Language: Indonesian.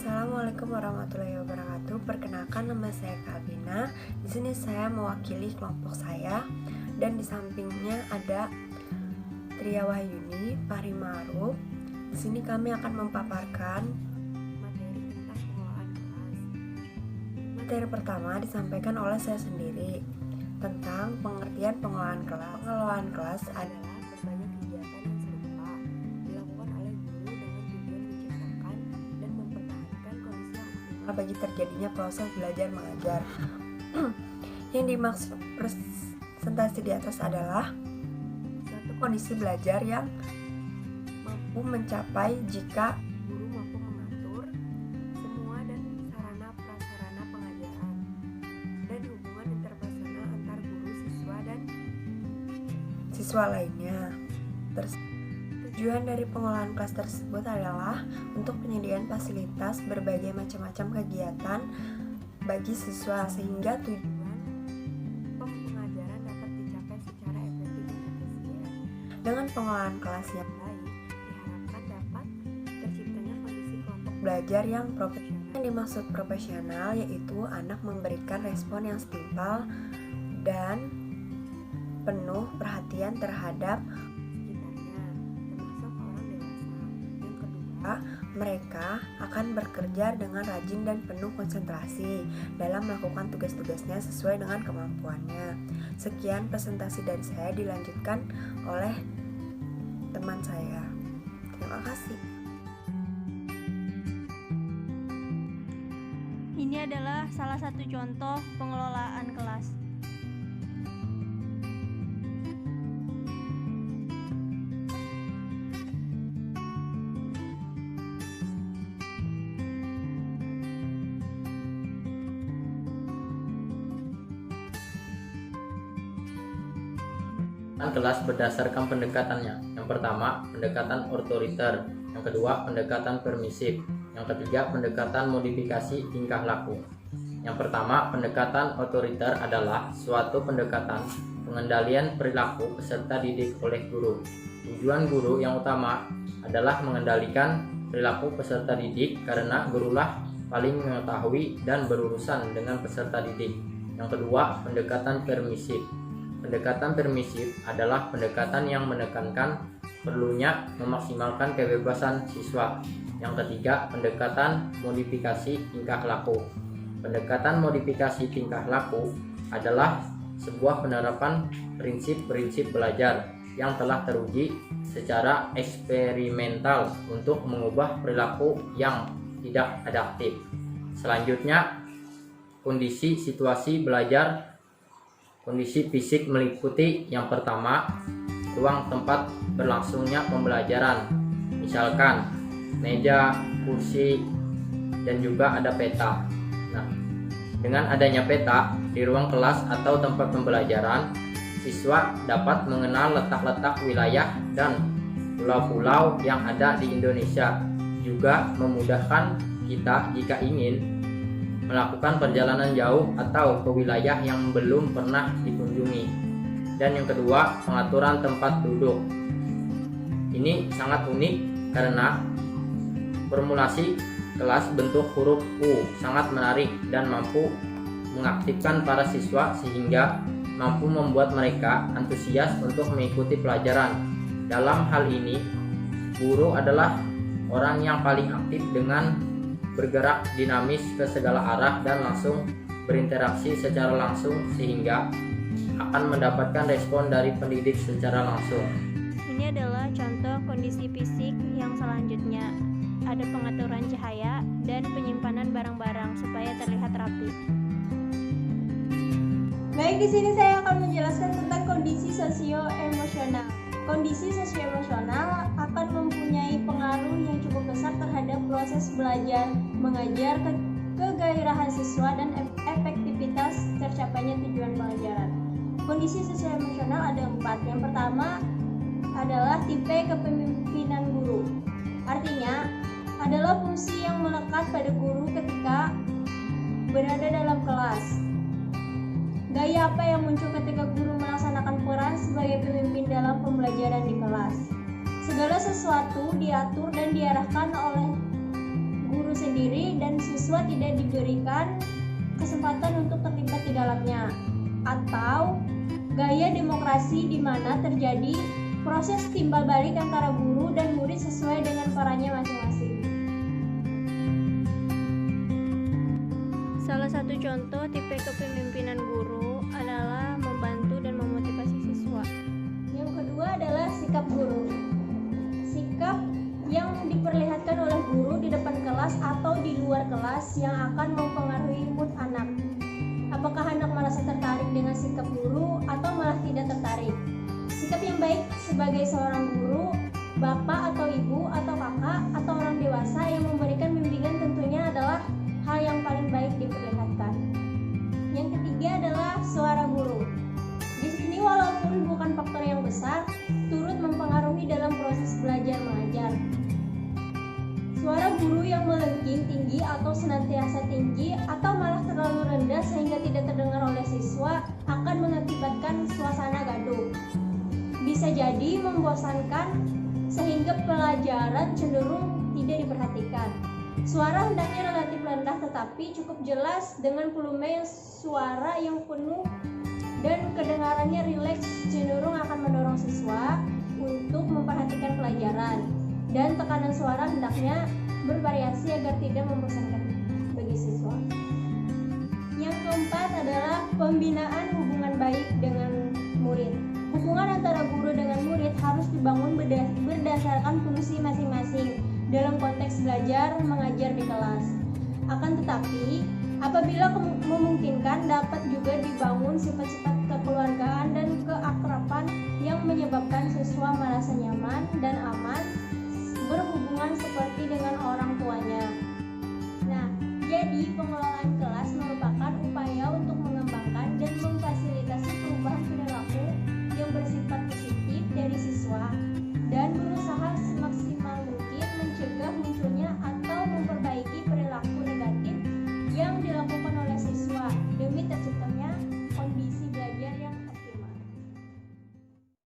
Assalamualaikum warahmatullahi wabarakatuh. Perkenalkan, nama saya Kak Abina. Di sini saya mewakili kelompok saya dan di sampingnya ada Tria Wahyuni, Fahri Ma'ruf. Di sini kami akan memaparkan materi tentang pengelolaan kelas. Materi pertama disampaikan oleh saya sendiri tentang pengertian pengelolaan kelas. Pengelolaan kelas adalah berbagai kegiatan yang serupa dilakukan oleh guru dengan tujuan menciptakan dan mempertahankan kondisi yang optimal bagi terjadinya proses belajar mengajar. Yang dimaksud presentasi di atas adalah suatu kondisi belajar yang mampu mencapai jika guru mampu mengatur semua dan sarana prasarana pengajaran dan hubungan interpersonal antar guru, siswa, dan siswa lainnya. Tujuan dari pengelolaan kelas tersebut adalah untuk penyediaan fasilitas berbagai macam-macam kegiatan bagi siswa sehingga tujuan pengajaran dapat dicapai secara efektif dan efisien. Dengan pengelolaan kelas yang baik, diharapkan dapat terciptanya kondisi kelompok belajar yang profesional. Yang dimaksud profesional yaitu anak memberikan respon yang setimpal dan penuh perhatian terhadap sekitarnya, termasuk orang dewasa. Yang kedua, mereka akan bekerja dengan rajin dan penuh konsentrasi dalam melakukan tugas-tugasnya sesuai dengan kemampuannya. Sekian presentasi dari saya, dilanjutkan oleh teman saya. Terima kasih. Ini adalah salah satu contoh pengelolaan kelas. Kelas berdasarkan pendekatannya. Yang pertama, pendekatan otoriter. Yang kedua, pendekatan permisif. Yang ketiga, pendekatan modifikasi tingkah laku. Yang pertama, pendekatan otoriter adalah suatu pendekatan pengendalian perilaku peserta didik oleh guru. Tujuan guru yang utama adalah mengendalikan perilaku peserta didik karena gurulah paling mengetahui dan berurusan dengan peserta didik. Yang kedua, pendekatan permisif. Pendekatan permisif adalah pendekatan yang menekankan perlunya memaksimalkan kebebasan siswa. Yang ketiga, pendekatan modifikasi tingkah laku. Pendekatan modifikasi tingkah laku adalah sebuah penerapan prinsip-prinsip belajar yang telah teruji secara eksperimental untuk mengubah perilaku yang tidak adaptif. Selanjutnya, kondisi situasi belajar. Kondisi fisik meliputi yang pertama, ruang tempat berlangsungnya pembelajaran, misalkan meja, kursi, dan juga ada peta. Nah, dengan adanya peta di ruang kelas atau tempat pembelajaran, siswa dapat mengenal letak-letak wilayah dan pulau-pulau yang ada di Indonesia. Juga memudahkan kita jika ingin melakukan perjalanan jauh atau ke wilayah yang belum pernah dikunjungi. Dan yang kedua, pengaturan tempat duduk. Ini sangat unik karena formulasi kelas bentuk huruf U sangat menarik dan mampu mengaktifkan para siswa sehingga mampu membuat mereka antusias untuk mengikuti pelajaran. Dalam hal ini, guru adalah orang yang paling aktif dengan bergerak dinamis ke segala arah dan langsung berinteraksi secara langsung sehingga akan mendapatkan respon dari pendidik secara langsung. Ini adalah contoh kondisi fisik yang selanjutnya. Ada pengaturan cahaya dan penyimpanan barang-barang supaya terlihat rapi. Baik, di sini saya akan menjelaskan tentang kondisi sosio-emosional. Kondisi sosio-emosional akan mempunyai pengaruh yang cukup besar terhadap proses belajar mengajar, kegairahan siswa, dan efektivitas tercapainya tujuan pelajaran. Kondisi sosio-emosional ada 4. Yang pertama adalah tipe kepemimpinan guru. Artinya, adalah fungsi yang melekat pada guru ketika berada dalam kelas. Gaya apa yang muncul ketika guru melaksanakan peran sebagai pemimpin dalam pembelajaran di kelas? Segala sesuatu diatur dan diarahkan oleh guru sendiri dan siswa tidak diberikan kesempatan untuk terlibat di dalamnya, atau gaya demokrasi di mana terjadi proses timbal balik antara guru dan murid sesuai dengan perannya masing-masing. Salah satu contoh tipe kepemimpinan guru adalah membantu dan memotivasi siswa. Yang kedua adalah sikap guru. Sikap yang diperlihatkan oleh guru di depan kelas atau di luar kelas yang akan mempengaruhi mood anak. Apakah anak merasa tertarik dengan sikap guru atau malah tidak tertarik? Sikap yang baik sebagai seorang guru, bapak atau ibu atau kakak atau orang dewasa yang memberikan bimbingan tentunya adalah hal yang paling baik diperlihatkan. Yang ketiga adalah suara guru. Di sini walaupun bukan faktor yang besar, turut mempengaruhi dalam proses belajar mengajar. Suara guru yang melengking tinggi atau senantiasa tinggi atau malah terlalu rendah sehingga tidak terdengar oleh siswa akan mengakibatkan suasana gaduh. Bisa jadi membosankan sehingga pelajaran cenderung tidak diperhatikan. Suara hendaknya relatif rendah tetapi cukup jelas dengan volume suara yang penuh dan kedengarannya rileks cenderung akan mendorong siswa untuk memperhatikan pelajaran, dan tekanan suara hendaknya bervariasi agar tidak membosankan bagi siswa. Yang keempat adalah pembinaan hubungan baik dengan murid. Hubungan antara guru dengan murid harus dibangun berdasarkan fungsi masing-masing dalam konteks belajar mengajar di kelas. Akan tetapi, apabila memungkinkan dapat juga dibangun sifat-sifat kekeluargaan dan keakraban yang menyebabkan siswa merasa nyaman dan aman berhubungan seperti dengan orang tuanya. Nah, jadi pengelolaan